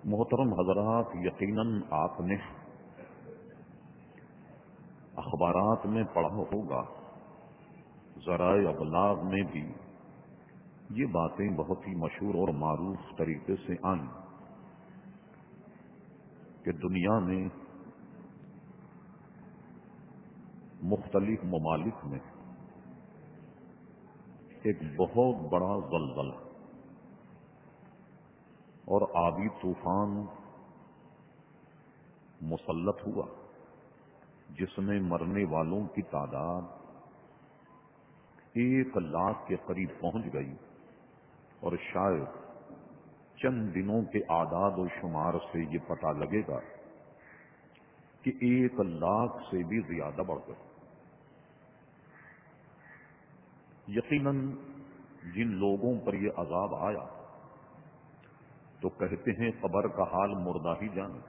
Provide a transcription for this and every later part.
محترم حضرات، یقیناً آپ نے اخبارات میں پڑھا ہوگا، ذرائع ابلاغ میں بھی یہ باتیں بہت ہی مشہور اور معروف طریقے سے آئیں کہ دنیا میں مختلف ممالک میں ایک بہت بڑا زلزلہ اور آبی طوفان مسلط ہوا، جس میں مرنے والوں کی تعداد 1 لاکھ کے قریب پہنچ گئی، اور شاید چند دنوں کے اعداد و شمار سے یہ پتہ لگے گا کہ 1 لاکھ سے بھی زیادہ بڑھ گئے۔ یقیناً جن لوگوں پر یہ عذاب آیا تو کہتے ہیں قبر کا حال مردہ ہی جانے،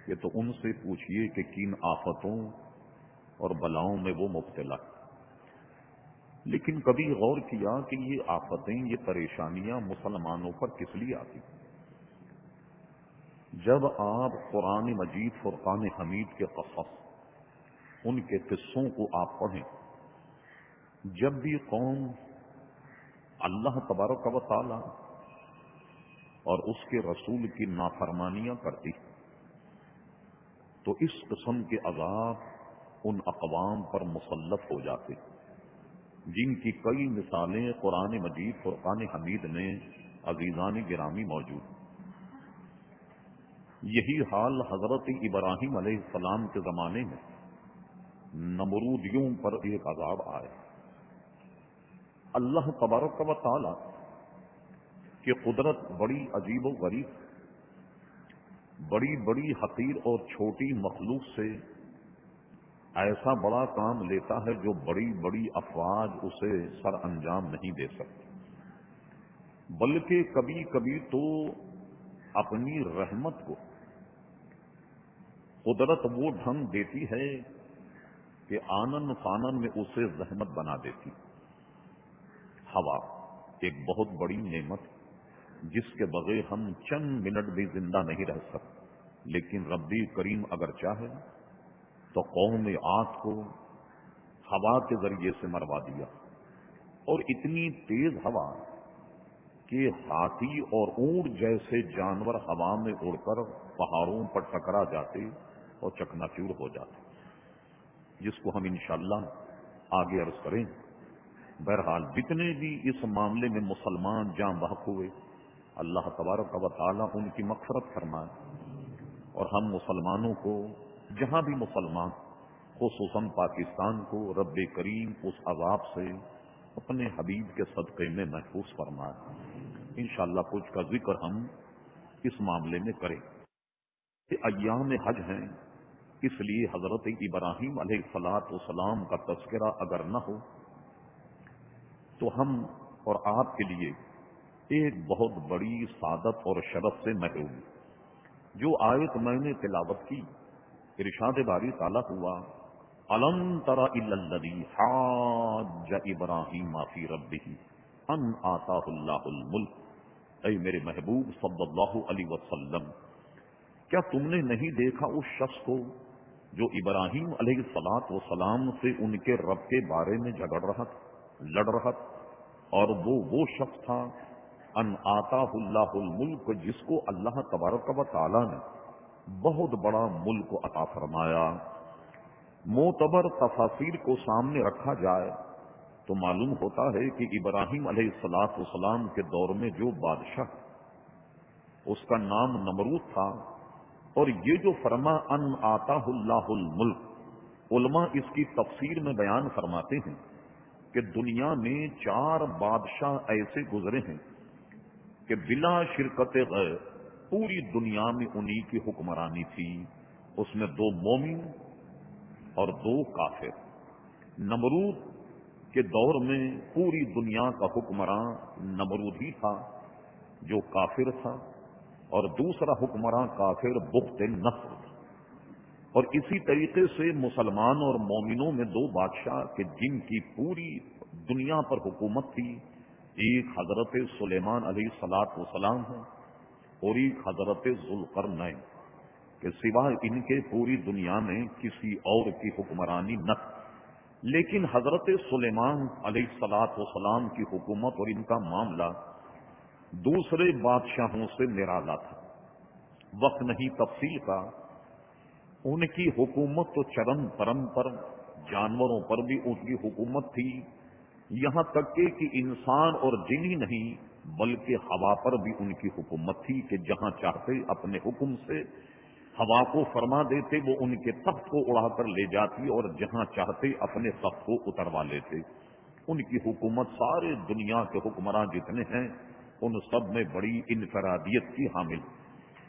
یہ تو ان سے پوچھئے کہ کن آفتوں اور بلاؤں میں وہ مبتلا۔ لیکن کبھی غور کیا کہ یہ آفتیں، یہ پریشانیاں مسلمانوں پر کس لیے آتی؟ جب آپ قرآن مجید فرقان حمید کے قصص، ان کے قصوں کو آپ پڑھیں، جب بھی قوم اللہ تبارک و تعالی اور اس کے رسول کی نافرمانیاں کرتی تو اس قسم کے عذاب ان اقوام پر مسلط ہو جاتے، جن کی کئی مثالیں قرآن مجید فرقان حمید میں عزیزان گرامی موجود ہیں۔ یہی حال حضرت ابراہیم علیہ السلام کے زمانے میں نمرودیوں پر ایک عذاب آیا۔ اللہ تبارک و تعالی کی قدرت بڑی عجیب و غریب، بڑی بڑی حقیر اور چھوٹی مخلوق سے ایسا بڑا کام لیتا ہے جو بڑی بڑی افواج اسے سر انجام نہیں دے سکتی، بلکہ کبھی کبھی تو اپنی رحمت کو قدرت وہ ڈھنگ دیتی ہے کہ آنن فانن میں اسے زحمت بنا دیتی۔ ہوا ایک بہت بڑی نعمت جس کے بغیر ہم چند منٹ بھی زندہ نہیں رہ سکتے، لیکن ربی کریم اگر چاہے تو قوم عاد کو ہوا کے ذریعے سے مروا دیا، اور اتنی تیز ہوا کہ ہاتھی اور اونٹ جیسے جانور ہوا میں اڑ کر پہاڑوں پر ٹکرا جاتے اور چکناچور ہو جاتے، جس کو ہم انشاءاللہ آگے عرض کریں۔ بہرحال جتنے بھی اس معاملے میں مسلمان جاں بحق ہوئے، اللہ تبارک و تعالی ان کی مغفرت فرمائے، اور ہم مسلمانوں کو جہاں بھی مسلمان، خصوصاً پاکستان کو، رب کریم اس عذاب سے اپنے حبیب کے صدقے میں محفوظ فرمائے۔ انشاءاللہ کچھ کا ذکر ہم اس معاملے میں کریں۔ یہ ایام حج ہیں، اس لیے حضرت ابراہیم علیہ السلام کا تذکرہ اگر نہ ہو تو ہم اور آپ کے لیے ایک بہت بڑی سعادت اور شرف سے محروم۔ جو آیت میں نے تلاوت کی، ارشاد باری تعالیٰ ہوا، أَلَمْ تَرَ إِلَّا الَّذِي حَاجَّ إِبْرَاهِيمَ فِي رَبِّهِ أَنْ آتَاهُ اللَّهُ الْمُلْكَ۔ اے میرے محبوب صلی اللہ علیہ وسلم، کیا تم نے نہیں دیکھا اس شخص کو جو ابراہیم علیہ السلام سے ان کے رب کے بارے میں لڑ رہا تھا، اور وہ شخص تھا ان آتاہ اللہ الملک، جس کو اللہ تبارک و تعالی نے بہت بڑا ملک عطا فرمایا۔ معتبر تفاسیر کو سامنے رکھا جائے تو معلوم ہوتا ہے کہ ابراہیم علیہ السلام کے دور میں جو بادشاہ، اس کا نام نمرود تھا، اور یہ جو فرما ان آتاہ اللہ الملک، علماء اس کی تفسیر میں بیان فرماتے ہیں کہ دنیا میں 4 بادشاہ ایسے گزرے ہیں کہ بلا شرکت غیر پوری دنیا میں انہی کی حکمرانی تھی۔ اس میں 2 مومن اور 2 کافر۔ نمرود کے دور میں پوری دنیا کا حکمراں نمرود ہی تھا جو کافر تھا، اور دوسرا حکمراں کافر بخت نصر تھا۔ اور اسی طریقے سے مسلمان اور مومنوں میں 2 بادشاہ کہ جن کی پوری دنیا پر حکومت تھی، ایک حضرت سلیمان علیہ السلام ہے، اور ایک حضرت ذوالقرنین کہ سوائے ان کے پوری دنیا میں کسی اور کی حکمرانی نہ تھی. لیکن حضرت سلیمان علیہ الصلوۃ والسلام کی حکومت اور ان کا معاملہ دوسرے بادشاہوں سے نرالا تھا. وقت نہیں تفصیل کا. ان کی حکومت تو چرم پرم پر، جانوروں پر بھی ان کی حکومت تھی، یہاں تک کہ انسان اور جن ہی نہیں بلکہ ہوا پر بھی ان کی حکومت تھی کہ جہاں چاہتے اپنے حکم سے ہوا کو فرما دیتے، وہ ان کے تخت کو اڑا کر لے جاتی، اور جہاں چاہتے اپنے تخت کو اتروا لیتے. ان کی حکومت سارے دنیا کے حکمراں جتنے ہیں ان سب میں بڑی انفرادیت کی حامل.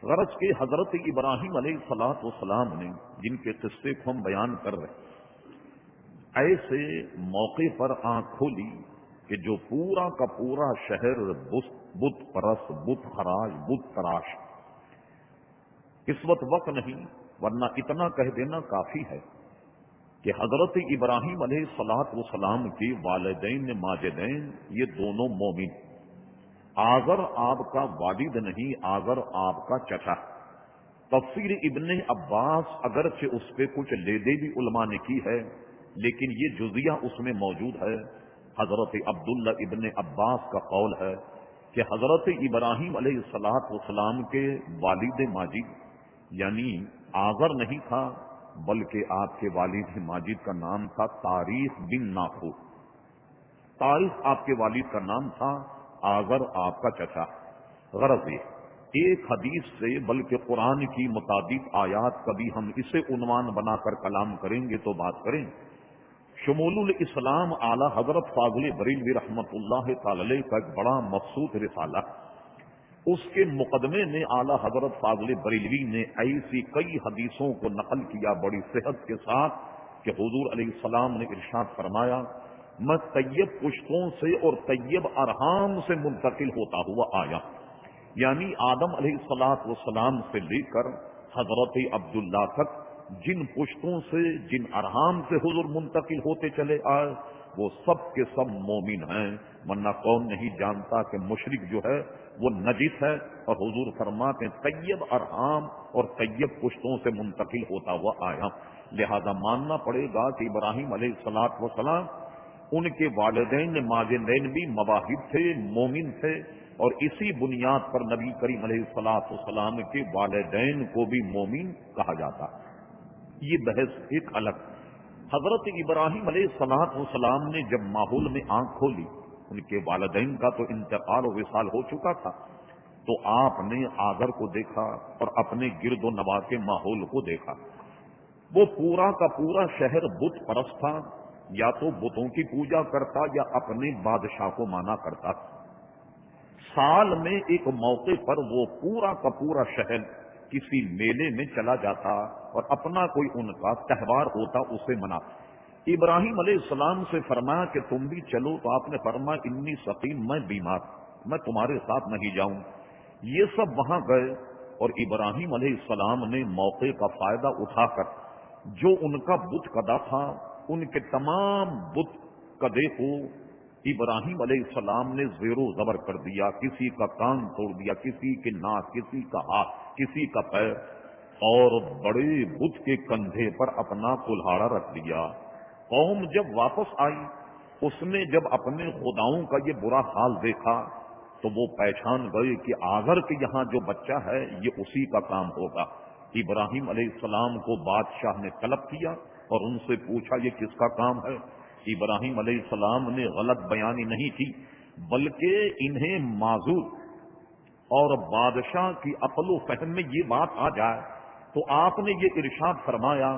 غرض کہ حضرت ابراہیم علیہ الصلوۃ والسلام نے جن کے قصے کو ہم بیان کر رہے ہیں، ایسے موقع پر آنکھ کھولی کہ جو پورا کا پورا شہر بت پرست، بت خراش، بت تراش. اس وقت نہیں، ورنہ اتنا کہہ دینا کافی ہے کہ حضرت ابراہیم علیہ الصلوۃ والسلام کے والدین ماجدین یہ دونوں مومن. آذر آپ کا والد نہیں، آذر آپ کا چچا. تفسیر ابن عباس اگرچہ اس پہ کچھ لیدے بھی علماء نے کی ہے، لیکن یہ جزیہ اس میں موجود ہے. حضرت عبداللہ ابن عباس کا قول ہے کہ حضرت ابراہیم علیہ الصلوۃ والسلام کے والد ماجد یعنی آذر نہیں تھا، بلکہ آپ کے والد ماجد کا نام تھا طارق بن ناخور. طارق آپ کے والد کا نام تھا، آذر آپ کا چچا. غرض یہ ایک حدیث سے بلکہ قرآن کی متعدد آیات کبھی ہم اسے عنوان بنا کر کلام کریں گے تو بات کریں. شمول الاسلام اعلی حضرت فاضل بریلوی رحمت اللہ تعالی علیہ کا ایک بڑا مبسوط رسالہ، اس کے مقدمے میں اعلی حضرت فاضل بریلوی نے ایسی کئی حدیثوں کو نقل کیا بڑی صحت کے ساتھ کہ حضور علیہ السلام نے ارشاد فرمایا، میں طیب پشتوں سے اور طیب ارحام سے منتقل ہوتا ہوا آیا. یعنی آدم علیہ الصلوۃ والسلام سے لے کر حضرت عبداللہ تک جن پشتوں سے، جن ارحام سے حضور منتقل ہوتے چلے آئے وہ سب کے سب مومن ہیں. ورنہ کون نہیں جانتا کہ مشرک جو ہے وہ نجس ہے، اور حضور فرماتے ہیں طیب ارحام اور طیب پشتوں سے منتقل ہوتا ہوا آیا. لہذا ماننا پڑے گا کہ ابراہیم علیہ الصلوۃ والسلام ان کے والدین ماجدین بھی مواہب تھے، مومن تھے، اور اسی بنیاد پر نبی کریم علیہ الصلوۃ والسلام کے والدین کو بھی مومن کہا جاتا. یہ بحث ایک الگ. حضرت ابراہیم علیہ الصلوۃ والسلام نے جب ماحول میں آنکھ کھولی، ان کے والدین کا تو انتقال و وصال ہو چکا تھا، تو آپ نے آذر کو دیکھا اور اپنے گرد و نواح کے ماحول کو دیکھا. وہ پورا کا پورا شہر بت پرست تھا، یا تو بتوں کی پوجا کرتا یا اپنے بادشاہ کو مانا کرتا. سال میں ایک موقع پر وہ پورا کا پورا شہر کسی میلے میں چلا جاتا اور اپنا کوئی ان کا تہوار ہوتا اسے مناتا. ابراہیم علیہ السلام سے فرمایا کہ تم بھی چلو، تو آپ نے فرمایا انی سقیم، میں بیمار، میں تمہارے ساتھ نہیں جاؤں. یہ سب وہاں گئے اور ابراہیم علیہ السلام نے موقع کا فائدہ اٹھا کر جو ان کا بت کدا تھا، ان کے تمام بت کدے کو ابراہیم علیہ السلام نے زیر و زبر کر دیا. کسی کا کان توڑ دیا، کسی کے ناک، کسی کا ہاتھ، کسی کا پیر، اور بڑے بت کے کندھے پر اپنا کلہاڑا رکھ دیا. قوم جب واپس آئی، اس نے جب اپنے خداؤں کا یہ برا حال دیکھا تو وہ پہچان گئے کہ آذر کے یہاں جو بچہ ہے یہ اسی کا کام ہوگا. ابراہیم علیہ السلام کو بادشاہ نے طلب کیا اور ان سے پوچھا یہ کس کا کام ہے. ابراہیم علیہ السلام نے غلط بیانی نہیں کی، بلکہ انہیں معذور اور بادشاہ کی عقل و فہم میں یہ بات آ جائے تو آپ نے یہ ارشاد فرمایا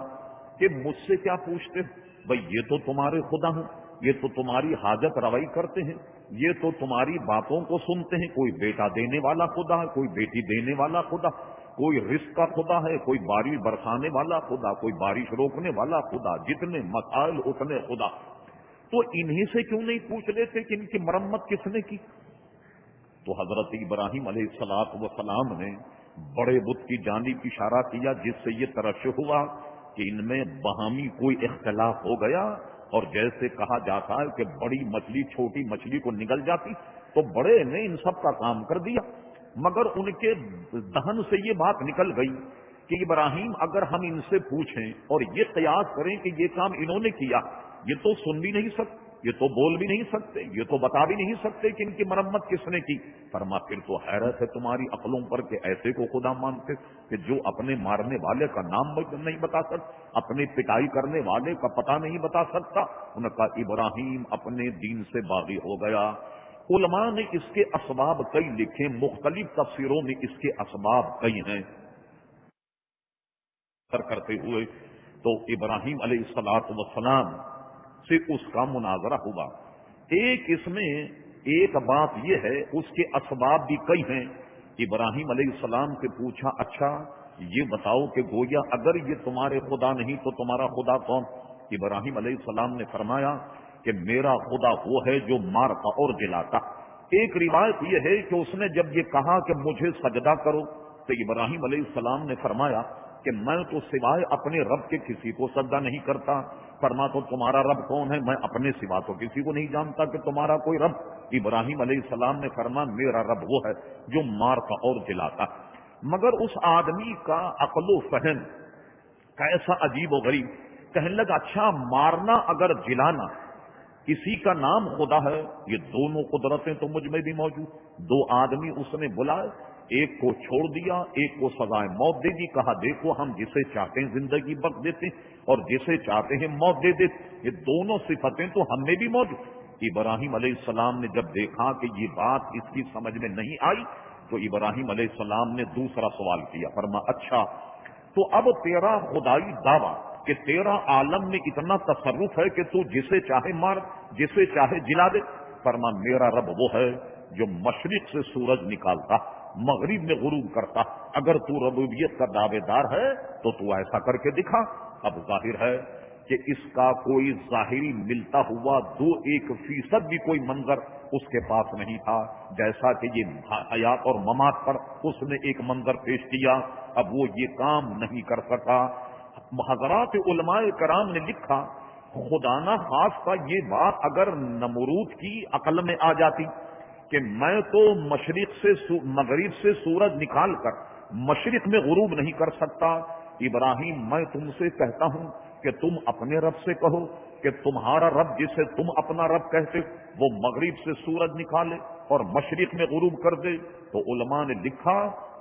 کہ مجھ سے کیا پوچھتے، بھئی یہ تو تمہارے خدا ہیں، یہ تو تمہاری حاجت روائی کرتے ہیں، یہ تو تمہاری باتوں کو سنتے ہیں. کوئی بیٹا دینے والا خدا ہے، کوئی بیٹی دینے والا خدا، کوئی رزق کا خدا ہے، کوئی بارش برسانے والا خدا، کوئی بارش روکنے والا خدا، جتنے مسائل اتنے خدا. تو انہی سے کیوں نہیں پوچھ لیتے کہ ان کی مرمت کس نے کی؟ تو حضرت ابراہیم علیہ الصلوۃ والسلام نے بڑے بت کی جانب اشارہ کیا، جس سے یہ ترشح ہوا کہ ان میں باہمی کوئی اختلاف ہو گیا. اور جیسے کہا جاتا ہے کہ بڑی مچھلی چھوٹی مچھلی کو نگل جاتی، تو بڑے نے ان سب کا کام کر دیا. مگر ان کے دہن سے یہ بات نکل گئی کہ ابراہیم اگر ہم ان سے پوچھیں اور یہ قیاس کریں کہ یہ کام انہوں نے کیا، یہ تو سن بھی نہیں سکتے، یہ تو بول بھی نہیں سکتے، یہ تو بتا بھی نہیں سکتے کہ ان کی مرمت کس نے کی۔ فرما پھر تو حیرت ہے تمہاری عقلوں پر کہ ایسے کو خدا مانتے کہ جو اپنے مارنے والے کا نام نہیں بتا سکتا، اپنی پٹائی کرنے والے کا پتہ نہیں بتا سکتا۔ انہوں نے کہا ابراہیم اپنے دین سے باغی ہو گیا۔ علماء نے اس کے اسباب کئی لکھے، مختلف تفسیروں میں اس کے اسباب کئی ہیں کرتے ہوئے تو ابراہیم علیہ الصلوۃ والسلام سے اس کا مناظرہ ہوا۔ ایک اس میں ایک بات یہ ہے، اس کے اسباب بھی کئی ہیں۔ ابراہیم علیہ السلام سے پوچھا اچھا یہ بتاؤ کہ گویا اگر یہ تمہارے خدا نہیں تو تمہارا خدا کون؟ ابراہیم علیہ السلام نے فرمایا کہ میرا خدا وہ ہے جو مارتا اور جلاتا۔ ایک روایت یہ ہے کہ اس نے جب یہ کہا کہ مجھے سجدہ کرو تو ابراہیم علیہ السلام نے فرمایا کہ میں تو سوائے اپنے رب کے کسی کو سجدہ نہیں کرتا۔ فرما تو تمہارا رب کون ہے؟ میں اپنے سوا تو کسی کو نہیں جانتا کہ تمہارا کوئی رب۔ ابراہیم علیہ السلام نے فرمایا میرا رب وہ ہے جو مارتا اور جلاتا۔ مگر اس آدمی کا عقل و فہم کیسا عجیب و غریب، کہنے لگا اچھا مارنا اگر جلانا کسی کا نام خدا ہے، یہ دونوں قدرتیں تو مجھ میں بھی موجود۔ دو آدمی اس نے بلائے، ایک کو چھوڑ دیا، ایک کو سزائے موت دے دی، کہا دیکھو ہم جسے چاہتے ہیں زندگی بخش دیتے اور جسے چاہتے ہیں موت دے دیتے، یہ دونوں صفتیں تو ہم میں بھی موجود۔ ابراہیم علیہ السلام نے جب دیکھا کہ یہ بات اس کی سمجھ میں نہیں آئی تو ابراہیم علیہ السلام نے دوسرا سوال کیا، فرما اچھا تو اب تیرا خدائی دعویٰ کہ تیرا عالم میں اتنا تصرف ہے کہ تو جسے چاہے مار جسے چاہے جلا دے؟ فرما میرا رب وہ ہے جو مشرق سے سورج نکالتا مغرب میں غروب کرتا۔ اگر تو ربوبیت کا دعوے دار ہے تو ایسا کر کے دکھا۔ اب ظاہر ہے کہ اس کا کوئی ظاہری ملتا ہوا 2-1% بھی کوئی منظر اس کے پاس نہیں تھا، جیسا کہ یہ حیات اور ممات پر اس نے ایک منظر پیش کیا، اب وہ یہ کام نہیں کر سکا۔ حضرات علماء کرام نے لکھا خدا نہ خواستہ یہ بات اگر نمرود کی عقل میں آ جاتی کہ میں تو مشرق سے مغرب سے سورج نکال کر مشرق میں غروب نہیں کر سکتا، ابراہیم میں تم سے کہتا ہوں کہ تم اپنے رب سے کہو کہ تمہارا رب جسے تم اپنا رب کہتے وہ مغرب سے سورج نکالے اور مشرق میں غروب کر دے۔ تو علماء نے لکھا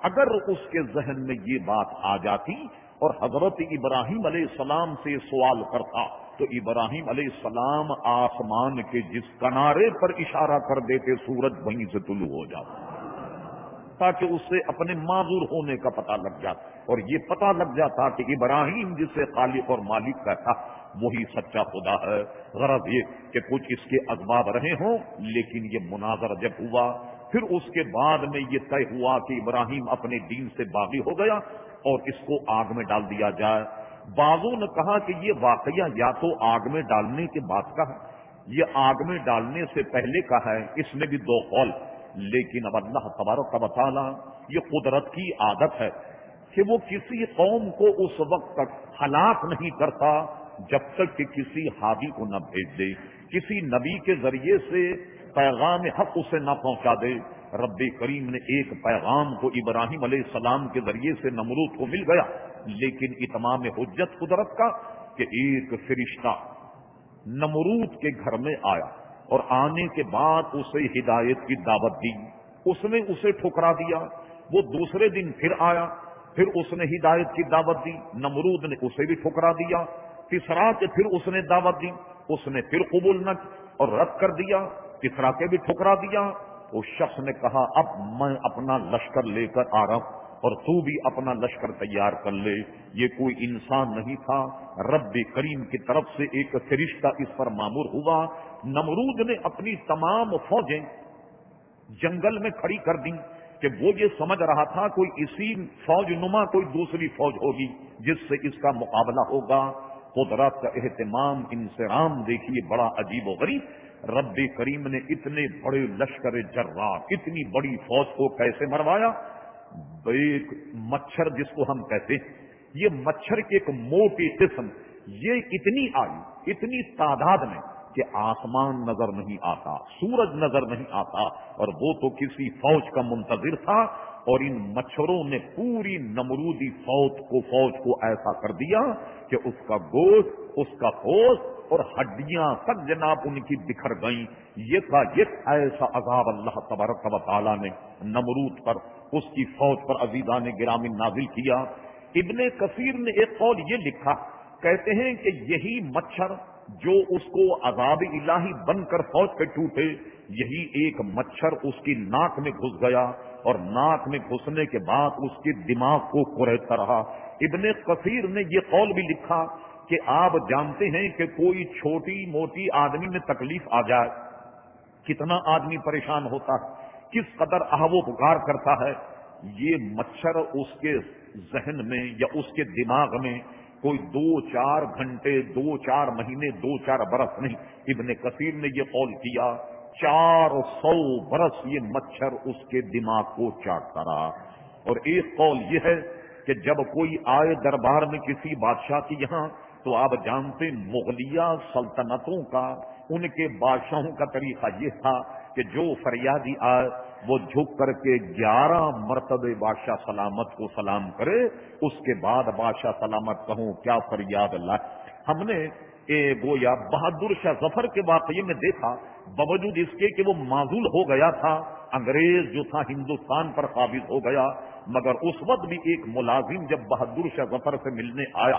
اگر اس کے ذہن میں یہ بات آ جاتی اور حضرت ابراہیم علیہ السلام سے سوال کرتا تو ابراہیم علیہ السلام آسمان کے جس کنارے پر اشارہ کر دیتے سورج وہیں سے طلوع ہو جاتا تاکہ اس سے اپنے معذور ہونے کا پتہ لگ جاتا اور یہ پتہ لگ جاتا کہ ابراہیم جسے خالق اور مالک کہتا وہی سچا خدا ہے۔ غرض یہ کہ کچھ اس کے اسباب رہے ہوں، لیکن یہ مناظر جب ہوا پھر اس کے بعد میں یہ طے ہوا کہ ابراہیم اپنے دین سے باغی ہو گیا اور اس کو آگ میں ڈال دیا جائے۔ بعضوں نے کہا کہ یہ واقعہ یا تو آگ میں ڈالنے کے بعد کا ہے، یہ آگ میں ڈالنے سے پہلے کا ہے، اس میں بھی دو قول، لیکن اب اللہ تبارک و تعالی یہ قدرت کی عادت ہے کہ وہ کسی قوم کو اس وقت تک ہلاک نہیں کرتا جب تک کہ کسی ہادی کو نہ بھیج دے، کسی نبی کے ذریعے سے پیغام حق اسے نہ پہنچا دے۔ رب کریم نے ایک پیغام کو ابراہیم علیہ السلام کے ذریعے سے نمرود کو مل گیا، لیکن اتمام حجت قدرت کا کہ ایک فرشتہ نمرود کے گھر میں آیا اور آنے کے بعد اسے ہدایت کی دعوت دی، اس نے اسے ٹھکرا دیا۔ وہ دوسرے دن پھر آیا، پھر اس نے ہدایت کی دعوت دی، نمرود نے اسے بھی ٹھکرا دیا۔ تیسرا کہ پھر اس نے دعوت دی، اس نے پھر قبول نہ اور رد کر دیا، تیسرا کے بھی ٹھکرا دیا۔ اس شخص نے کہا اب میں اپنا لشکر لے کر آ رہا ہوں اور تو بھی اپنا لشکر تیار کر لے۔ یہ کوئی انسان نہیں تھا، رب کریم کی طرف سے ایک فرشتہ اس پر مامور ہوا۔ نمرود نے اپنی تمام فوجیں جنگل میں کھڑی کر دیں کہ وہ یہ سمجھ رہا تھا کوئی اسی فوج نما کوئی دوسری فوج ہوگی جس سے اس کا مقابلہ ہوگا۔ قدرت کا اہتمام انصرام دیکھیے بڑا عجیب و غریب، رب کریم نے اتنے بڑے لشکر جرار اتنی بڑی فوج کو کیسے مروایا؟ ایک مچھر جس کو ہم کہتے ہیں، یہ مچھر کی ایک موٹی قسم یہ اتنی آئی اتنی تعداد میں کہ آسمان نظر نہیں آتا، سورج نظر نہیں آتا، اور وہ تو کسی فوج کا منتظر تھا، اور ان مچھروں نے پوری نمرودی فوج کو ایسا کر دیا کہ اس کا گوشت، اس کا گوشت اور ہڈیاں سب جناب ان کی بکھر گئیں۔ یہ ایسا عذاب اللہ تبارک و تعالیٰ نے نمرود پر، اس کی فوج پر عزیزان گرامی نازل کیا۔ ابن کثیر نے ایک قول یہ لکھا، کہتے ہیں کہ یہی مچھر جو اس کو عذاب الہی بن کر فوج پہ ٹوٹے، یہی ایک مچھر اس کی ناک میں گھس گیا، اور ناک میں گھسنے کے بعد اس کے دماغ کو کریدتا رہا۔ ابن کثیر نے یہ قول بھی لکھا کہ آپ جانتے ہیں کہ کوئی چھوٹی موٹی آدمی میں تکلیف آ جائے، کتنا آدمی پریشان ہوتا ہے، کس قدر آہ و پکار کرتا ہے، یہ مچھر اس کے ذہن میں یا اس کے دماغ میں کوئی 2-4 گھنٹے، 2-4 مہینے، 2-4 برس نہیں، ابن کثیر نے یہ قول کیا 400 برس یہ مچھر اس کے دماغ کو چاٹتا رہا۔ اور ایک قول یہ ہے کہ جب کوئی آئے دربار میں کسی بادشاہ کی یہاں، تو آپ جانتے مغلیہ سلطنتوں کا، ان کے بادشاہوں کا طریقہ یہ تھا کہ جو فریادی آئے وہ جھک کر کے 11 مرتبہ بادشاہ سلامت کو سلام کرے، اس کے بعد بادشاہ سلامت کہوں کیا فریاد لائے۔ ہم نے گویا بہادر شاہ ظفر کے واقعے میں دیکھا، باوجود اس کے کہ وہ معزول ہو گیا تھا، انگریز جو تھا ہندوستان پر قابض ہو گیا، مگر اس وقت بھی ایک ملازم جب بہادر شاہ ظفر سے ملنے آیا،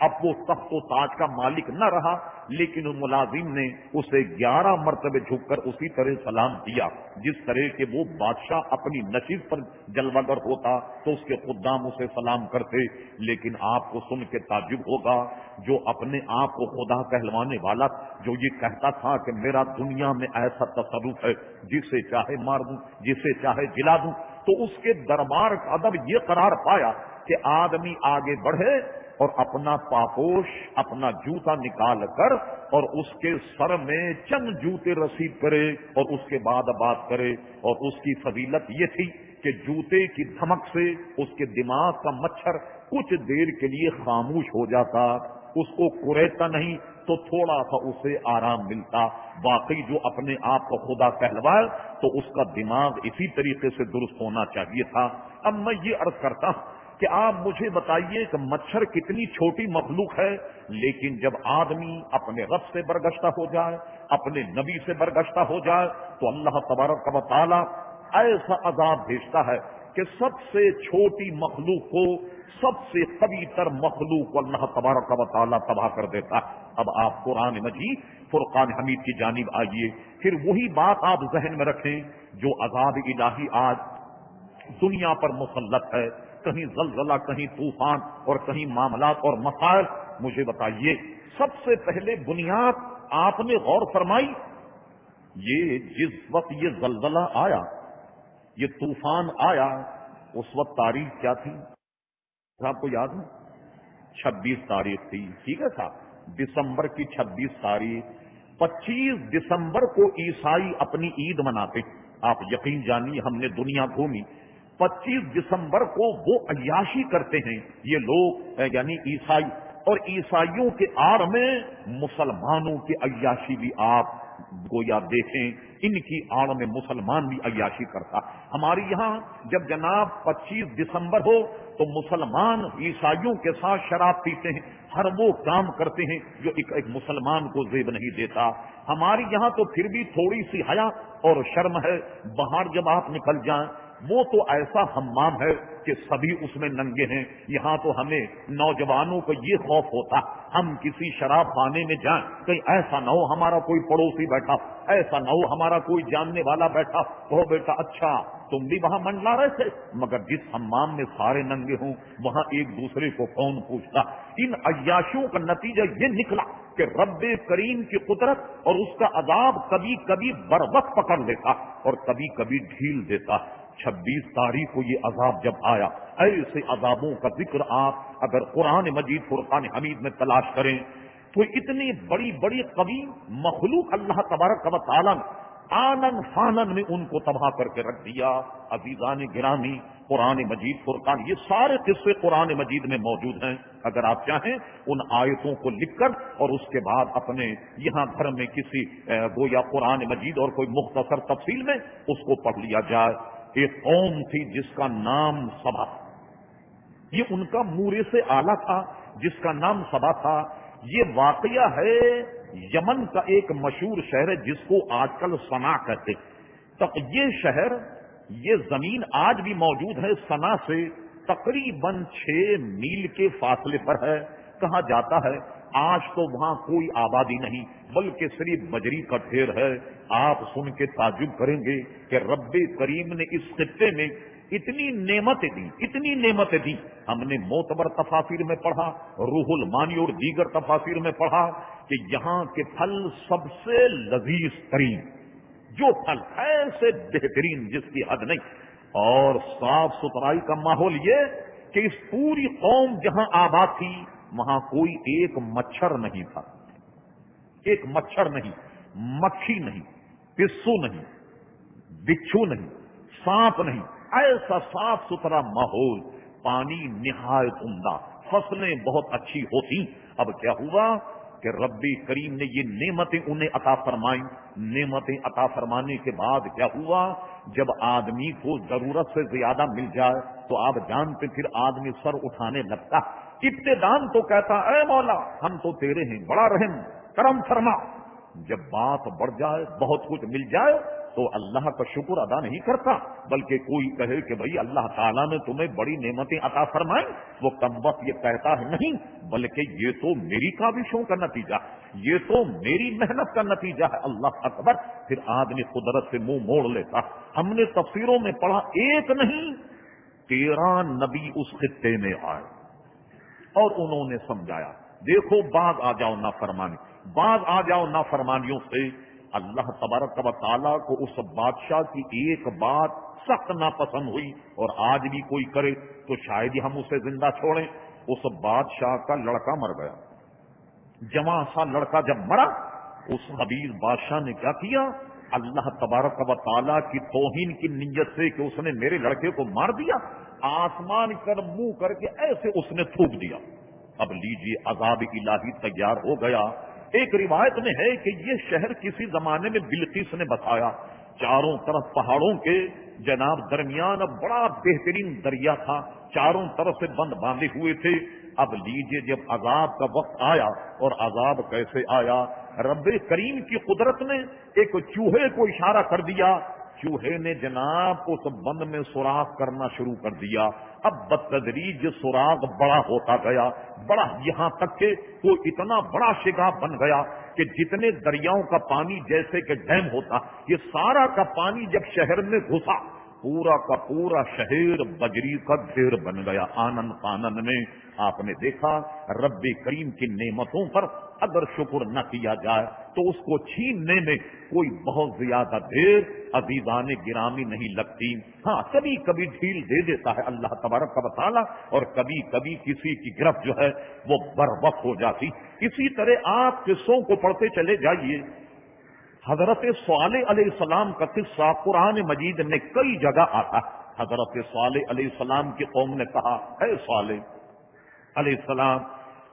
اب وہ تخت و تاج کا مالک نہ رہا، لیکن اس ملازم نے اسے 11 مرتبہ جھک کر اسی طرح سلام کیا جس طرح کہ وہ بادشاہ اپنی نشست پر جلوہ گر ہوتا تو اس کے خدام اسے سلام کرتے۔ لیکن آپ کو سن کے تعجب ہوگا، جو اپنے آپ کو خدا کہلوانے والا، جو یہ کہتا تھا کہ میرا دنیا میں ایسا تصرف ہے جسے چاہے مار دوں، جسے چاہے جلا دوں، تو اس کے دربار کا ادب یہ قرار پایا کہ آدمی آگے بڑھے اور اپنا پاپوش، اپنا جوتا نکال کر اور اس کے سر میں چند جوتے رسید کرے اور اس کے بعد بات کرے۔ اور اس کی فضیلت یہ تھی کہ جوتے کی دھمک سے اس کے دماغ کا مچھر کچھ دیر کے لیے خاموش ہو جاتا، اس کو کریدتا نہیں تو تھوڑا سا اسے آرام ملتا۔ واقعی جو اپنے آپ کو خدا کہلوائے تو اس کا دماغ اسی طریقے سے درست ہونا چاہیے تھا۔ اب میں یہ عرض کرتا ہوں کہ آپ مجھے بتائیے کہ مچھر کتنی چھوٹی مخلوق ہے، لیکن جب آدمی اپنے رب سے برگشتہ ہو جائے، اپنے نبی سے برگشتہ ہو جائے، تو اللہ تبارک و تعالی ایسا عذاب بھیجتا ہے کہ سب سے چھوٹی مخلوق کو، سب سے قوی تر مخلوق کو اللہ تبارک و تعالی تباہ کر دیتا ہے۔ اب آپ قرآن مجید فرقان حمید کی جانب آئیے، پھر وہی بات آپ ذہن میں رکھیں جو عذاب الہی آج دنیا پر مسلط ہے، کہیں زلزلہ، کہیں طوفان اور کہیں معاملات اور مسائل۔ مجھے بتائیے، سب سے پہلے بنیاد آپ نے غور فرمائی، یہ جس وقت یہ زلزلہ آیا، یہ طوفان آیا، اس وقت تاریخ کیا تھی؟ آپ کو یاد ہے؟ 26 تاریخ تھی، ٹھیک ہے صاحب، دسمبر کی 26 تاریخ۔ 25 دسمبر کو عیسائی اپنی عید مناتے، آپ یقین جانیے ہم نے دنیا گھومی، 25 دسمبر کو وہ عیاشی کرتے ہیں یہ لوگ، یعنی عیسائی، اور عیسائیوں کے آڑ میں مسلمانوں کی عیاشی بھی آپ گویا دیکھیں، ان کی آڑ میں مسلمان بھی عیاشی کرتا۔ ہمارے یہاں جب جناب 25 دسمبر ہو تو مسلمان عیسائیوں کے ساتھ شراب پیتے ہیں، ہر وہ کام کرتے ہیں جو ایک مسلمان کو زیب نہیں دیتا۔ ہمارے یہاں تو پھر بھی تھوڑی سی حیا اور شرم ہے، باہر جب آپ نکل جائیں وہ تو ایسا حمام ہے کہ سبھی اس میں ننگے ہیں۔ یہاں تو ہمیں نوجوانوں کو یہ خوف ہوتا ہم کسی شراب خانے میں جائیں، کہیں ایسا نہ ہو ہمارا کوئی پڑوسی بیٹھا، ایسا نہ ہو ہمارا کوئی جاننے والا بیٹھا تو بیٹا اچھا تم بھی وہاں منڈلا رہے تھے، مگر جس حمام میں سارے ننگے ہوں وہاں ایک دوسرے کو کون پوچھتا۔ ان عیاشیوں کا نتیجہ یہ نکلا کہ رب کریم کی قدرت اور اس کا عذاب کبھی کبھی بروقت پکڑ لیتا اور کبھی کبھی ڈھیل دیتا۔ 26 تاریخ کو یہ عذاب جب آیا، ایسے عذابوں کا ذکر آپ اگر قرآن مجید فرقان حمید میں تلاش کریں تو اتنی بڑی بڑی قوی مخلوق اللہ تبارک و تعالیٰ آنن فانن میں ان کو تباہ کر کے رکھ دیا۔ عزیزان گرامی، قرآن مجید فرقان، یہ سارے قصے قرآن مجید میں موجود ہیں۔ اگر آپ چاہیں ان آیتوں کو لکھ کر اور اس کے بعد اپنے یہاں گھر میں کسی گویا قرآن مجید اور کوئی مختصر تفصیل میں اس کو پڑھ لیا جائے۔ ایک قوم تھی جس کا نام سبا، یہ ان کا مورے سے آلہ تھا جس کا نام سبا تھا۔ یہ واقعہ ہے یمن کا ایک مشہور شہر ہے جس کو آج کل صنعا کہتے۔ تو یہ شہر، یہ زمین آج بھی موجود ہے، صنعا سے تقریباً 6 میل کے فاصلے پر ہے۔ کہا جاتا ہے آج تو وہاں کوئی آبادی نہیں بلکہ صرف بجری کا ڈھیر ہے۔ آپ سن کے تعجب کریں گے کہ رب کریم نے اس خطے میں اتنی نعمتیں دی۔ ہم نے معتبر تفاسیر میں پڑھا، روح المانی اور دیگر تفاسیر میں پڑھا کہ یہاں کے پھل سب سے لذیذ ترین، جو پھل ایسے بہترین جس کی حد نہیں، اور صاف ستھرائی کا ماحول یہ کہ اس پوری قوم جہاں آباد تھی وہاں کوئی ایک مچھر نہیں تھا، ایک مچھر نہیں، مکھی نہیں، پسو نہیں، بچھو نہیں، سانپ نہیں، ایسا صاف ستھرا ماحول، پانی نہایت عمدہ، فصلیں بہت اچھی ہوتی۔ اب کیا ہوا کہ رب کریم نے یہ نعمتیں انہیں عطا فرمائیں۔ نعمتیں عطا فرمانے کے بعد کیا ہوا، جب آدمی کو ضرورت سے زیادہ مل جائے تو آپ جانتے پھر آدمی سر اٹھانے لگتا۔ ابتداً تو کہتا اے مولا ہم تو تیرے ہیں، بڑا رحم کرم فرما۔ جب بات بڑھ جائے، بہت کچھ مل جائے تو اللہ کا شکر ادا نہیں کرتا، بلکہ کوئی کہے کہ بھئی اللہ تعالیٰ نے تمہیں بڑی نعمتیں عطا فرمائیں، وہ کم وقت یہ کہتا ہے نہیں، بلکہ یہ تو میری کاوشوں کا نتیجہ، یہ تو میری محنت کا نتیجہ ہے۔ اللہ اکبر، پھر آدمی قدرت سے منہ موڑ لیتا۔ ہم نے تفسیروں میں پڑھا ایک نہیں 13 نبی اس خطے میں آئے اور انہوں نے سمجھایا دیکھو باغ آ جاؤ نافرمانی، باغ آ جاؤ نافرمانیوں سے۔ اللہ تبارک و تعالیٰ کو اس بادشاہ کی ایک بات سخت ناپسند ہوئی، اور آج بھی کوئی کرے تو شاید ہی ہم اسے زندہ چھوڑیں۔ اس بادشاہ کا لڑکا مر گیا، جوان سا لڑکا جب مرا، اس خبیث بادشاہ نے کیا کیا، اللہ تبارک و تعالیٰ کی توہین کی نیت سے کہ اس نے میرے لڑکے کو مار دیا، آسمان کر منہ کر کے ایسے اس نے تھوک دیا۔ اب لیجیے عذاب الہی تیار ہو گیا۔ ایک روایت میں ہے کہ یہ شہر کسی زمانے میں بلقیس نے بتایا، چاروں طرف پہاڑوں کے جناب درمیان بڑا بہترین دریا تھا، چاروں طرف سے بند باندھے ہوئے تھے۔ اب لیجیے جب عذاب کا وقت آیا، اور عذاب کیسے آیا، رب کریم کی قدرت نے ایک چوہے کو اشارہ کر دیا، چوہے نے جناب اس بند میں سوراخ کرنا شروع کر دیا۔ اب بتدریج یہ سوراخ بڑا ہوتا گیا، بڑا، یہاں تک کہ وہ اتنا بڑا شگاف بن گیا کہ جتنے دریاؤں کا پانی جیسے کہ ڈیم ہوتا، یہ سارا کا پانی جب شہر میں گھسا، پورا کا پورا شہر بجری کا ڈھیر بن گیا۔ آنن فانن میں آپ نے دیکھا رب کریم کی نعمتوں پر اگر شکر نہ کیا جائے تو اس کو چھیننے میں کوئی بہت زیادہ دیر عزیزان گرامی نہیں لگتی۔ ہاں کبھی کبھی ڈھیل دے دیتا ہے اللہ تبارک و تعالیٰ، اور کبھی کبھی کسی کی گرفت جو ہے وہ بر وقت ہو جاتی۔ اسی طرح آپ قصوں کو پڑھتے چلے جائیے۔ حضرت صالح علیہ السلام کا قصہ قرآن مجید میں کئی جگہ آتا۔ حضرت صالح علیہ السلام کی قوم نے کہا اے صالح علیہ السلام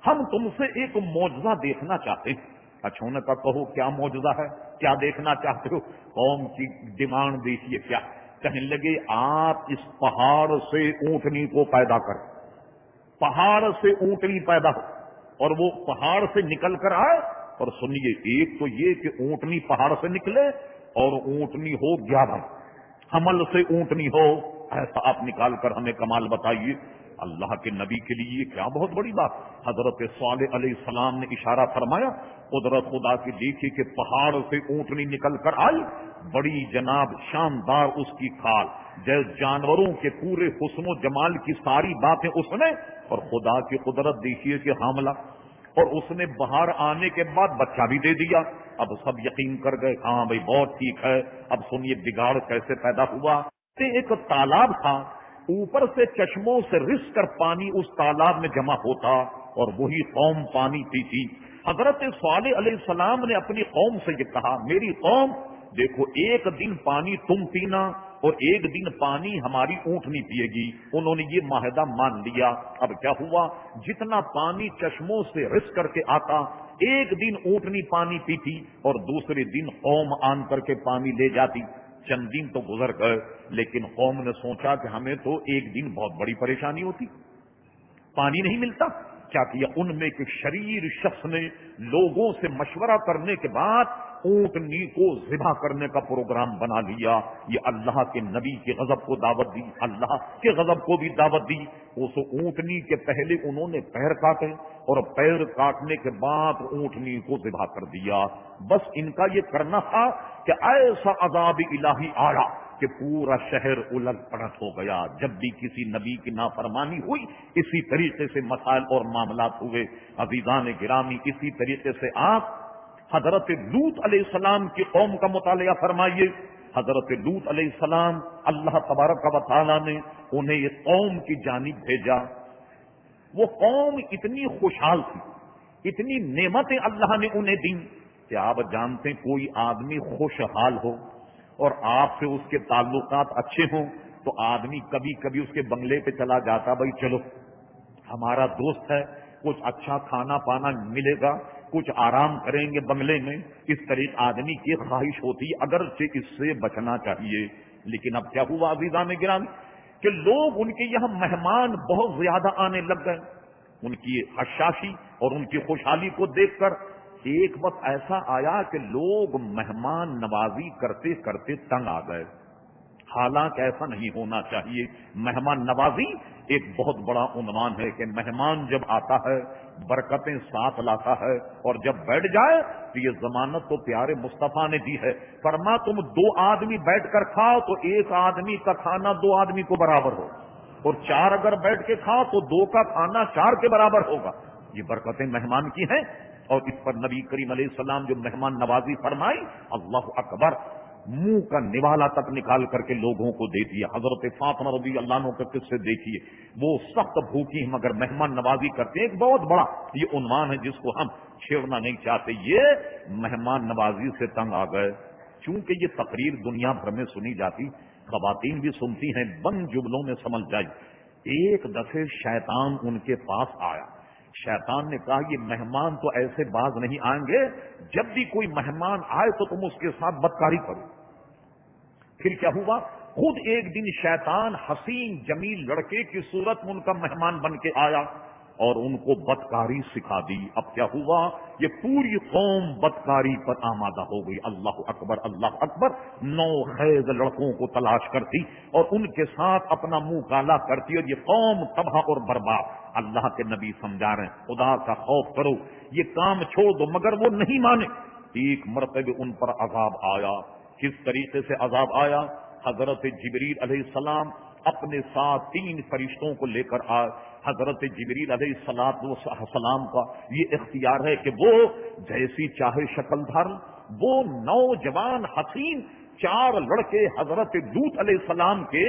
ہم تم سے ایک معجزہ دیکھنا چاہتے ہیں۔ اچھا انہوں نے کہا کہو کیا معجزہ ہے، کیا دیکھنا چاہتے ہو؟ قوم کی ڈیمانڈ دیکھیے کیا، کہنے لگے آپ اس پہاڑ سے اونٹنی کو پیدا کریں، پہاڑ سے اونٹنی پیدا ہو، اور وہ پہاڑ سے نکل کر آئے۔ اور سنیے ایک تو یہ کہ اونٹنی پہاڑ سے نکلے اور اونٹنی ہو 11 حمل سے اونٹنی ہو، ایسا آپ نکال کر ہمیں کمال بتائیے۔ اللہ کے نبی کے لیے کیا بہت بڑی بات۔ حضرت صالح علیہ السلام نے اشارہ فرمایا، قدرت خدا کی دیکھی کہ پہاڑ سے اونٹنی نکل کر آئی، بڑی جناب شاندار اس کی کھال، جیسے جانوروں کے پورے حسن و جمال کی ساری باتیں اس نے، اور خدا کی قدرت دیکھیے کہ حاملہ، اور اس نے باہر آنے کے بعد بچہ بھی دے دیا۔ اب سب یقین کر گئے ہاں بھائی بہت ٹھیک ہے۔ اب سنیے بگاڑ کیسے پیدا ہوا۔ ایک تالاب تھا، اوپر سے چشموں سے رس کر پانی اس تالاب میں جمع ہوتا، اور وہی قوم پانی پیتی۔ حضرت صالح علیہ السلام نے اپنی قوم سے یہ کہا میری قوم دیکھو ایک دن پانی تم پینا اور ایک دن پانی ہماری اونٹنی پیے گی. انہوں نے یہ معاہدہ مان لیا. اب کیا ہوا, جتنا پانی چشموں سے رس کر کے آتا, ایک دن اونٹنی پانی پیتی اور دوسرے دن قوم آن کر کے پانی لے جاتی. چند دن تو گزر گئے, لیکن قوم نے سوچا کہ ہمیں تو ایک دن بہت بڑی پریشانی ہوتی, پانی نہیں ملتا. کیا کیا, ان میں ایک شریر شخص نے لوگوں سے مشورہ کرنے کے بعد اونٹنی کو ذبح کرنے کا پروگرام بنا لیا. یہ اللہ کے نبی کے غضب کو دعوت دی, اللہ کے غضب کو بھی دعوت دی. اس اونٹنی کے پہلے انہوں نے پیر کاٹے اور پیر کاٹنے کے بعد اونٹنی کو ذبح کر دیا. بس ان کا یہ کرنا تھا کہ ایسا عذاب الہی آیا کہ پورا شہر الٹ پلٹ ہو گیا. جب بھی کسی نبی کی نافرمانی ہوئی اسی طریقے سے مسائل اور معاملات ہوئے. عزیزان گرامی, اسی طریقے سے آپ حضرت لوط علیہ السلام کی قوم کا مطالعہ فرمائیے. حضرت لوط علیہ السلام اللہ تبارک و تعالی نے انہیں یہ قوم کی جانب بھیجا. وہ قوم اتنی خوشحال تھی, اتنی نعمتیں اللہ نے انہیں دی کہ آپ جانتے ہیں کوئی آدمی خوشحال ہو اور آپ سے اس کے تعلقات اچھے ہوں تو آدمی کبھی کبھی اس کے بنگلے پہ چلا جاتا, بھائی چلو ہمارا دوست ہے, کچھ اچھا کھانا پانا ملے گا, کچھ آرام کریں گے بنگلے میں. اس طرح آدمی کی خواہش ہوتی, اگرچہ اس سے بچنا چاہیے. لیکن اب کیا ہوا عزیزان گرامی کہ لوگ ان کے یہاں مہمان بہت زیادہ آنے لگ گئے. ان کی حشاشی اور ان کی خوشحالی کو دیکھ کر ایک وقت ایسا آیا کہ لوگ مہمان نوازی کرتے کرتے تنگ آ گئے. حالانکہ ایسا نہیں ہونا چاہیے. مہمان نوازی ایک بہت بڑا عنوان ہے کہ مہمان جب آتا ہے برکتیں ساتھ لاتا ہے, اور جب بیٹھ جائے تو یہ ضمانت تو پیارے مصطفیٰ نے دی ہے. فرما تم 2 آدمی بیٹھ کر کھاؤ تو 1 آدمی کا کھانا 2 آدمی کو برابر ہو, اور 4 اگر بیٹھ کے کھاؤ تو 2 کا کھانا 4 کے برابر ہوگا. یہ برکتیں مہمان کی ہیں. اور اس پر نبی کریم علیہ السلام جو مہمان نوازی فرمائی, اللہ اکبر, منہ کا نوالا تک نکال کر کے لوگوں کو دے دیا. حضرت فاطمہ رضی اللہ عنہ کے قصے دیکھیے, وہ سخت بھوکی ہیں مگر مہمان نوازی کرتے ہیں. ایک بہت بڑا یہ عنوان ہے جس کو ہم چھیڑنا نہیں چاہتے. یہ مہمان نوازی سے تنگ آ گئے. چونکہ یہ تقریر دنیا بھر میں سنی جاتی, خواتین بھی سنتی ہیں, بند جملوں میں سمجھ جائی. ایک دفعے شیطان ان کے پاس آیا. شیطان نے کہا یہ مہمان تو ایسے باز نہیں آئیں گے, جب بھی کوئی مہمان آئے تو تم اس کے ساتھ بدکاری کرو. پھر کیا ہوا, خود ایک دن شیطان حسین جمیل لڑکے کی صورت میں ان کا مہمان بن کے آیا اور ان کو بدکاری سکھا دی. اب کیا ہوا, یہ پوری قوم بدکاری پر آمادہ ہو گئی. اللہ اکبر, اللہ اکبر. 9 خیز لڑکوں کو تلاش کرتی اور ان کے ساتھ اپنا منہ کالا کرتی, اور یہ قوم تباہ اور برباد. اللہ کے نبی سمجھا رہے ہیں خدا کا خوف کرو, یہ کام چھوڑ دو, مگر وہ نہیں مانے. ایک مرتبہ ان پر عذاب آیا. کس طریقے سے عذاب آیا, حضرت جبریل علیہ السلام اپنے ساتھ 3 فرشتوں کو لے کر آئے. حضرت جبریل علیہ السلام کا یہ اختیار ہے کہ وہ جیسی چاہے شکل دھر. وہ نوجوان حسین 4 لڑکے حضرت لوط علیہ السلام کے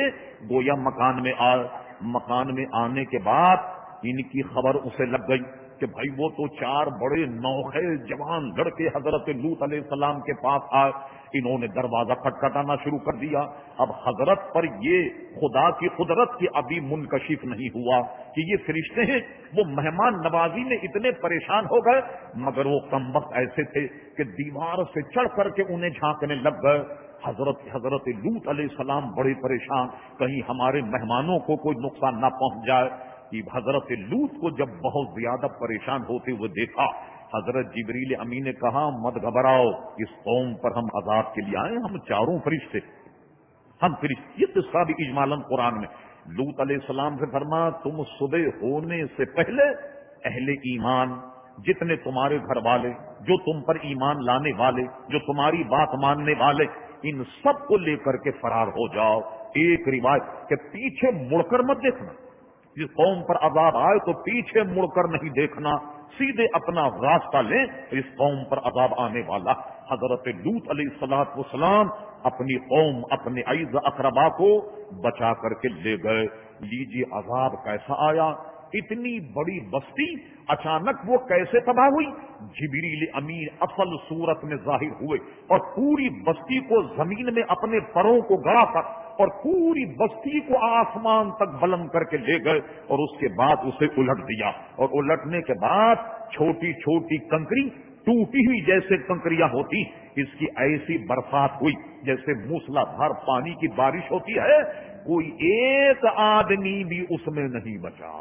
گویا مکان میں آئے. مکان میں آنے کے بعد ان کی خبر اسے لگ گئی کہ بھائی وہ تو 4 بڑے نوخیز جوان لڑکے حضرت لوط علیہ السلام کے پاس آئے. انہوں نے دروازہ کھٹکھٹانا شروع کر دیا. اب حضرت پر یہ خدا کی قدرت کی ابھی منکشف نہیں ہوا کہ یہ فرشتے ہیں. وہ مہمان نوازی میں اتنے پریشان ہو گئے, مگر وہ کمبخت ایسے تھے کہ دیوار سے چڑھ کر کے انہیں جھانکنے لگ گئے. حضرت لوط علیہ السلام بڑے پریشان, کہیں ہمارے مہمانوں کو کوئی نقصان نہ پہنچ جائے. حضرت لوط کو جب بہت زیادہ پریشان ہوتے ہوئے دیکھا, حضرت جبریل امی نے کہا مت گھبراؤ, اس قوم پر ہم عذاب کے لیے آئے, ہم 4 فرشتے, ہم فرشتے. یہ قصہ بھی اجمالاً قرآن میں. لوط علیہ السلام سے فرمایا تم صبح ہونے سے پہلے اہل ایمان جتنے تمہارے گھر والے, جو تم پر ایمان لانے والے, جو تمہاری بات ماننے والے, ان سب کو لے کر کے فرار ہو جاؤ. ایک روایت کہ پیچھے مڑ کر مت دیکھنا, جس قوم پر عذاب آئے تو پیچھے مڑ کر نہیں دیکھنا, سیدھے اپنا راستہ لیں, اس قوم پر عذاب آنے والا. حضرت لوط علیہ السلام اپنی قوم, اپنے عیز اقربا کو بچا کر کے لے گئے. لیجیے عذاب کیسا آیا اتنی بڑی بستی اچانک وہ کیسے تباہ ہوئی؟ جبریل امین اصل صورت میں ظاہر ہوئے اور پوری بستی کو زمین میں اپنے پروں کو گڑا کر اور پوری بستی کو آسمان تک بلند کر کے لے گئے اور اس کے بعد اسے الٹ دیا، اور الٹنے کے بعد چھوٹی چھوٹی کنکری ٹوٹی ہوئی جیسے کنکریاں ہوتی، اس کی ایسی برسات ہوئی جیسے موسلا دھار پانی کی بارش ہوتی ہے، کوئی ایک آدمی بھی اس میں نہیں بچا،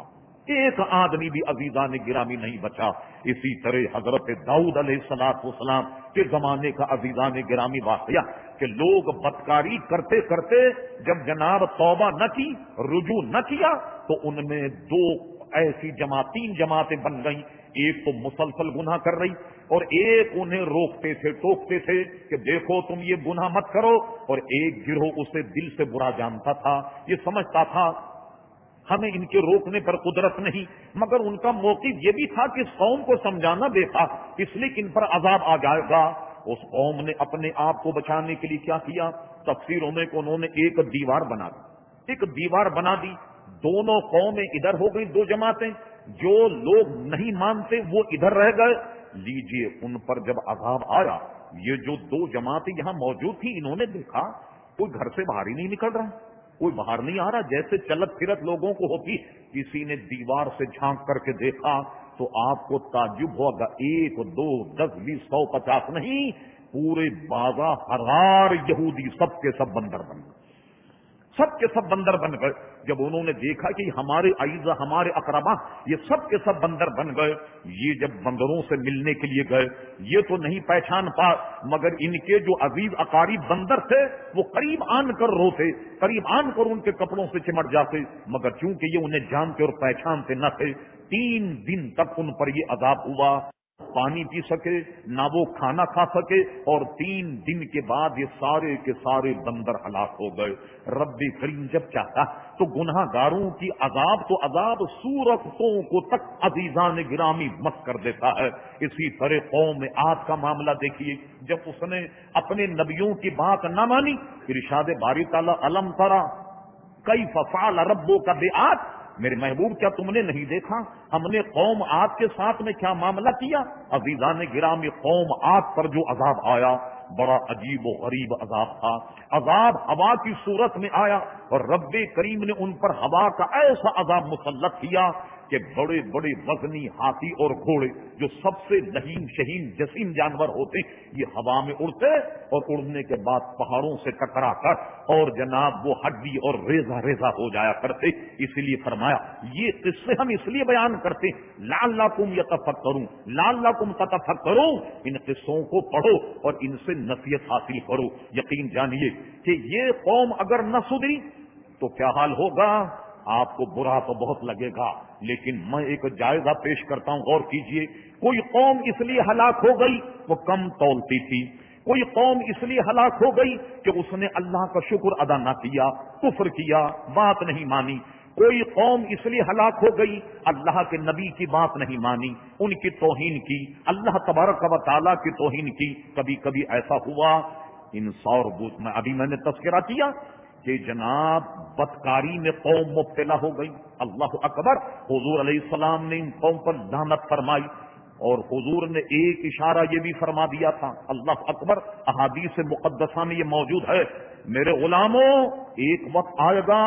ایک آدمی بھی عزیزان گرامی نہیں بچا۔ اسی طرح حضرت داؤد علیہ السلام کے زمانے کا عزیزان گرامی واقعہ کہ لوگ بدکاری کرتے کرتے جب جناب توبہ نہ کی، رجوع نہ کیا، تو ان میں دو ایسی تین جماعتیں بن گئیں، ایک تو مسلسل گناہ کر رہی اور ایک انہیں روکتے تھے ٹوکتے تھے کہ دیکھو تم یہ گناہ مت کرو، اور ایک گروہ اسے دل سے برا جانتا تھا، یہ سمجھتا تھا ہمیں ان کے روکنے پر قدرت نہیں، مگر ان کا موقف یہ بھی تھا کہ اس قوم کو سمجھانا بے تھا، اس لیے کہ ان پر عذاب آ جائے گا۔ اس قوم نے اپنے آپ کو بچانے کے لیے کیا کیا؟ تفسیروں میں کہ انہوں نے ایک دیوار بنا دی، ایک دیوار بنا دی، دونوں قومیں ادھر ہو گئی، دو جماعتیں، جو لوگ نہیں مانتے وہ ادھر رہ گئے۔ لیجئے ان پر جب عذاب آیا، یہ جو دو جماعتیں یہاں موجود تھیں، انہوں نے دیکھا کوئی گھر سے باہر ہی نہیں نکل رہا، کوئی باہر نہیں آ رہا، جیسے چلت پھرت لوگوں کو ہوتی۔ کسی نے دیوار سے جھانک کر کے دیکھا تو آپ کو تعجب ہوگا، 1 2 10 20 100 50 نہیں، پورے 12,000 یہودی سب کے سب بندر بن گئے، سب کے سب بندر بن گئے۔ جب انہوں نے دیکھا کہ ہمارے اعزا، ہمارے اقربا، یہ سب کے سب بندر بن گئے، یہ جب بندروں سے ملنے کے لیے گئے، یہ تو نہیں پہچان پا، مگر ان کے جو عزیز اقارب بندر تھے وہ قریب آن کر روتے، قریب آن کر ان کے کپڑوں سے چمٹ جاتے، مگر چونکہ یہ انہیں جانتے اور پہچانتے نہ تھے، 3 دن تک ان پر یہ عذاب ہوا، پانی پی سکے نہ وہ کھانا کھا سکے، اور 3 دن کے بعد یہ سارے کے سارے بندر ہلاک ہو گئے۔ رب کریم جب چاہتا تو گناہ گاروں کی عذاب تو عذاب صورتوں کو تک عزیزان گرامی مت کر دیتا ہے۔ اسی طرح قوم عاد کا معاملہ دیکھیے، جب اس نے اپنے نبیوں کی بات نہ مانی، ارشاد باری تعالیٰ الم ترى کیف فعل ربک بعاد، میرے محبوب کیا تم نے نہیں دیکھا ہم نے قوم عاد کے ساتھ میں کیا معاملہ کیا؟ عزیزان گرامی، قوم عاد پر جو عذاب آیا بڑا عجیب و غریب عذاب تھا، عذاب ہوا کی صورت میں آیا، اور رب کریم نے ان پر ہوا کا ایسا عذاب مسلط کیا کہ بڑے بڑے وزنی ہاتھی اور گھوڑے جو سب سے لہیم شہین جسیم جانور ہوتے، یہ ہوا میں اڑتے اور اڑنے کے بعد پہاڑوں سے ٹکرا کر اور جناب وہ ہڈی اور ریزہ ریزہ ہو جایا کرتے۔ اس لیے فرمایا یہ قصے ہم اس لیے بیان کرتے لعلکم یتفکرون، لعلکم تتفکرون، ان قصوں کو پڑھو اور ان سے نصیحت حاصل کرو۔ یقین جانیے کہ یہ قوم اگر نہ سدھری تو کیا حال ہوگا؟ آپ کو برا تو بہت لگے گا، لیکن میں ایک جائزہ پیش کرتا ہوں، غور کیجئے۔ کوئی قوم اس لیے ہلاک ہو گئی وہ کم تولتی تھی، کوئی قوم اس لیے ہلاک ہو گئی کہ اس نے اللہ کا شکر ادا نہ کیا، کفر کیا، بات نہیں مانی، کوئی قوم اس لیے ہلاک ہو گئی اللہ کے نبی کی بات نہیں مانی، ان کی توہین کی، اللہ تبارک و تعالیٰ کی توہین کی۔ کبھی کبھی ایسا ہوا میں ابھی میں نے تذکرہ کیا کہ جناب بدکاری میں قوم مبتلا ہو گئی، اللہ اکبر، حضور علیہ السلام نے ان قوم پر لعنت فرمائی، اور حضور نے ایک اشارہ یہ بھی فرما دیا تھا، اللہ اکبر، احادیث مقدسہ میں یہ موجود ہے، میرے غلاموں ایک وقت آئے گا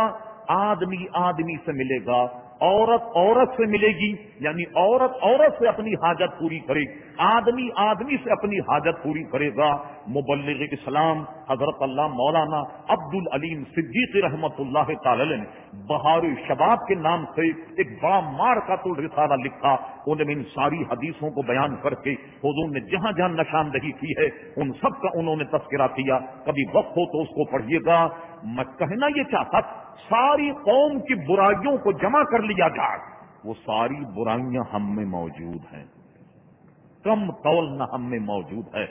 آدمی آدمی سے ملے گا، عورت عورت سے ملے گی، یعنی عورت عورت سے اپنی حاجت پوری کرے گی، آدمی آدمی سے اپنی حاجت پوری کرے گا۔ مبلغ اسلام حضرت اللہ مولانا عبد العلیم صدیق رحمت اللہ تعالی نے بہار شباب کے نام سے ایک بڑا مارکۃ الرسالہ لکھا، انہوں نے ان ساری حدیثوں کو بیان کر کے حضور نے جہاں جہاں نشاندہی کی ہے ان سب کا انہوں نے تذکرہ کیا، کبھی وقت ہو تو اس کو پڑھیے گا۔ میں کہنا یہ چاہتا ساری قوم کی برائیوں کو جمع کر لیا جائے، وہ ساری برائیاں ہم میں موجود ہیں، کم تول نہ ہم میں موجود ہے،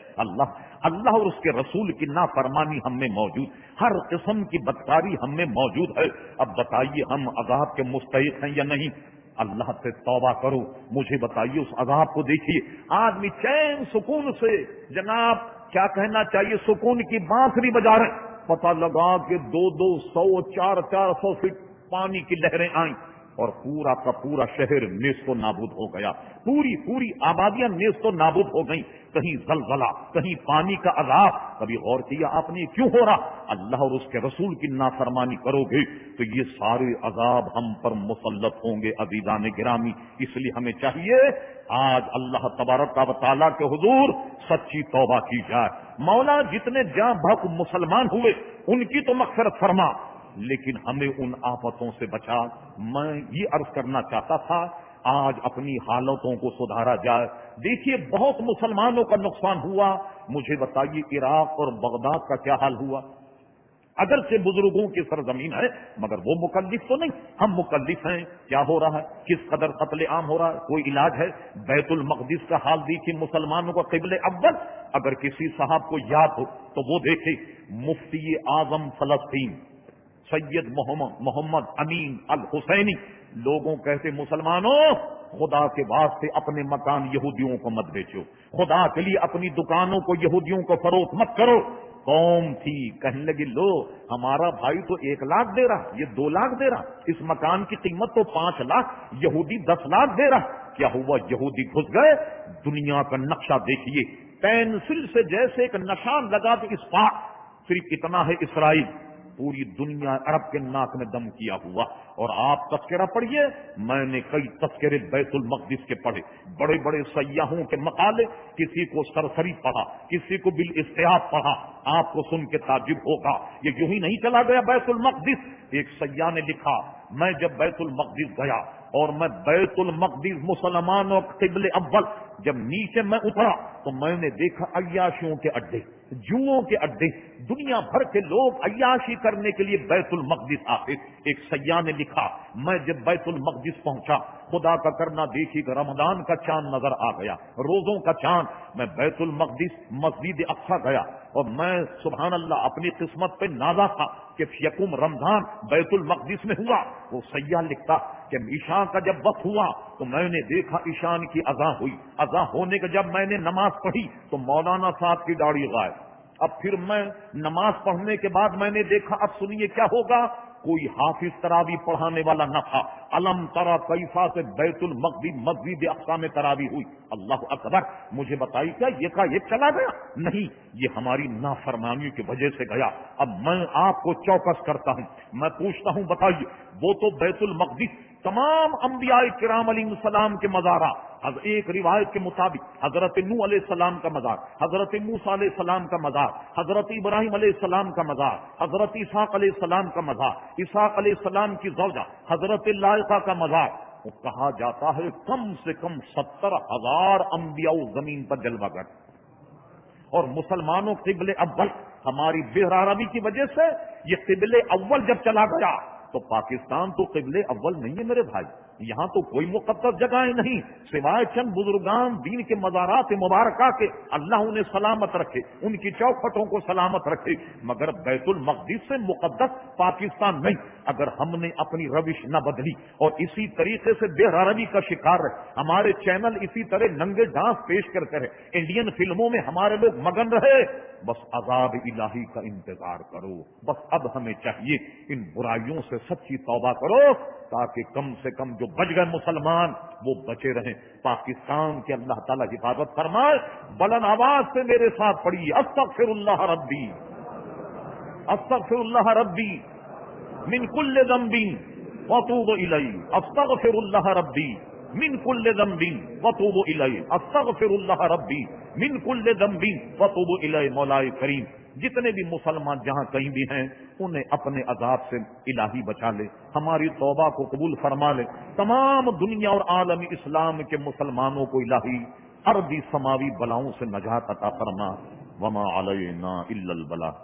اللہ اور اس کے رسول کی نافرمانی ہم میں موجود، ہر قسم کی بدکاری ہم میں موجود ہے۔ اب بتائیے ہم عذاب کے مستحق ہیں یا نہیں؟ اللہ سے توبہ کرو، مجھے بتائیے اس عذاب کو دیکھیے، آدمی چین سکون سے جناب کیا کہنا چاہیے سکون کی بانسری بجا رہے، پتہ لگا کہ 200 400 فٹ پانی کی لہریں آئیں اور پورا کا پورا شہر نیست و نابود ہو گیا، پوری آبادیاں نیست و نابود ہو گئیں، کہیں زلزلہ، کہیں پانی کا عذاب۔ کبھی غور کیا آپ نے کیوں ہو رہا؟ اللہ اور اس کے رسول کی نافرمانی کرو گے تو یہ سارے عذاب ہم پر مسلط ہوں گے عزیزان گرامی۔ اس لیے ہمیں چاہیے آج اللہ تبارک و تعالیٰ کے حضور سچی توبہ کی جائے۔ مولا جتنے جاں بحق مسلمان ہوئے ان کی تو مغفرت فرما، لیکن ہمیں ان آفتوں سے بچا۔ میں یہ عرض کرنا چاہتا تھا آج اپنی حالتوں کو سدھارا جائے۔ دیکھیے بہت مسلمانوں کا نقصان ہوا، مجھے بتائیے عراق اور بغداد کا کیا حال ہوا؟ اگرچہ بزرگوں کی سرزمین ہے مگر وہ مکلف تو نہیں، ہم مکلف ہیں۔ کیا ہو رہا ہے؟ کس قدر قتل عام ہو رہا ہے؟ کوئی علاج ہے؟ بیت المقدس کا حال دیکھیے، مسلمانوں کا قبل اول اگر کسی صاحب کو یاد ہو تو وہ دیکھے، مفتی اعظم فلسطین سید محمد امین الحسینی لوگوں کہتے مسلمانوں خدا کے واسطے اپنے مکان یہودیوں کو مت بیچو، خدا کے لیے اپنی دکانوں کو یہودیوں کو فروخت مت کرو۔ قوم تھی کہنے لگی لو ہمارا بھائی تو 1 لاکھ دے رہا، یہ 2 لاکھ دے رہا، اس مکان کی قیمت تو 5 لاکھ، یہودی 10 لاکھ دے رہا۔ کیا ہوا؟ یہودی گھس گئے۔ دنیا کا نقشہ دیکھیے، پینسل سے جیسے ایک نشان لگا تو اس پار صرف اتنا ہے اسرائیل، پوری دنیا عرب کے ناک میں دم کیا ہوا۔ اور آپ تذکرہ پڑھیے، میں نے کئی تذکرے بیت المقدس کے پڑھے، بڑے بڑے سیاحوں کے مقالے، کسی کو سرسری پڑھا، کسی کو بالاستیاب پڑھا، آپ کو سن کے تعجب ہوگا یہ یوں ہی نہیں چلا گیا بیت المقدس۔ ایک سیاح نے لکھا میں جب بیت المقدس گیا اور میں بیت المقدس مسلمانوں قبل اول جب نیچے میں اترا تو میں نے دیکھا عیاشیوں کے اڈے، جوؤں کے اڈے، دنیا بھر کے لوگ عیاشی کرنے کے لیے بیت المقدس آتے۔ ایک سیاح نے لکھا میں جب بیت المقدس پہنچا خدا کا کرنا دیکھی کہ رمضان کا چاند نظر آ گیا، روزوں کا چاند۔ میں بیت المقدس مسجد اقصی گیا اور میں سبحان اللہ اپنی قسمت پہ نازا تھا کہ یکم رمضان بیت المقدس میں ہوا۔ وہ سیاح لکھتا کہ عشاء کا جب وقت ہوا تو میں نے دیکھا عشاء کی اذان ہوئی، اذان ہونے کے جب میں نے نماز پڑھی تو مولانا صاحب کی داڑھی غائب۔ اب پھر میں نماز پڑھنے کے بعد میں نے دیکھا اب سنیے کیا ہوگا، کوئی حافظ تراوی پڑھانے والا نہ تھا۔ علم ترا کیفا سے بیت المقدس مسجد اقصی میں تراوی ہوئی۔ اللہ اکبر! مجھے بتائی کیا یہ کا یہ چلا گیا؟ نہیں، یہ ہماری نافرمانی کی وجہ سے گیا۔ اب میں آپ کو چوکس کرتا ہوں، میں پوچھتا ہوں بتائیے وہ تو بیت المقدس تمام انبیاء کرام علیہ السلام کے مزارات، ایک روایت کے مطابق حضرت نوح علیہ السلام کا مزار، حضرت موسیٰ علیہ السلام کا مزار، حضرت ابراہیم علیہ السلام کا مزار، حضرت اسحاق علیہ السلام کا مزار، اسحاق علیہ السلام کی زوجہ حضرت لائقہ کا مزار۔ وہ کہا جاتا ہے کم سے کم 70,000 انبیاء زمین پر جلوہ گر، اور مسلمانوں قبل اول ہماری بہراروی کی وجہ سے یہ قبل اول جب چلا گیا تو پاکستان تو قبل اول نہیں ہے میرے بھائی، یہاں تو کوئی مقدس جگہیں نہیں سوائے چند بزرگان دین کے مزارات مبارکہ کے، اللہ انہیں سلامت رکھے، ان کی چوکھٹوں کو سلامت رکھے، مگر بیت المقدس سے مقدس پاکستان نہیں۔ اگر ہم نے اپنی روش نہ بدلی اور اسی طریقے سے بے روی کا شکار رہے، ہمارے چینل اسی طرح ننگے ڈانس پیش کرتے رہے، انڈین فلموں میں ہمارے لوگ مگن رہے، بس عذاب الہی کا انتظار کرو۔ بس اب ہمیں چاہیے ان برائیوں سے سچی توبہ کرو تاکہ کم سے کم جو بچ گئے مسلمان وہ بچے رہیں، پاکستان کے اللہ تعالیٰ حفاظت فرمائے۔ بلند آواز سے میرے ساتھ پڑھیے استغفر اللہ ربی، استغفر اللہ ربی من کل ذنب واتوب الیہ، استغفر اللہ ربی من کل ذنب واتوب الیہ، استغفر اللہ ربی من کل ذنب واتوب الیہ۔ مولا کریم جتنے بھی مسلمان جہاں کہیں بھی ہیں انہیں اپنے عذاب سے الہی بچا لے، ہماری توبہ کو قبول فرما لے، تمام دنیا اور عالم اسلام کے مسلمانوں کو الہی ارضی سماوی بلاؤں سے نجات عطا فرما۔ وما علینا الا البلاغ۔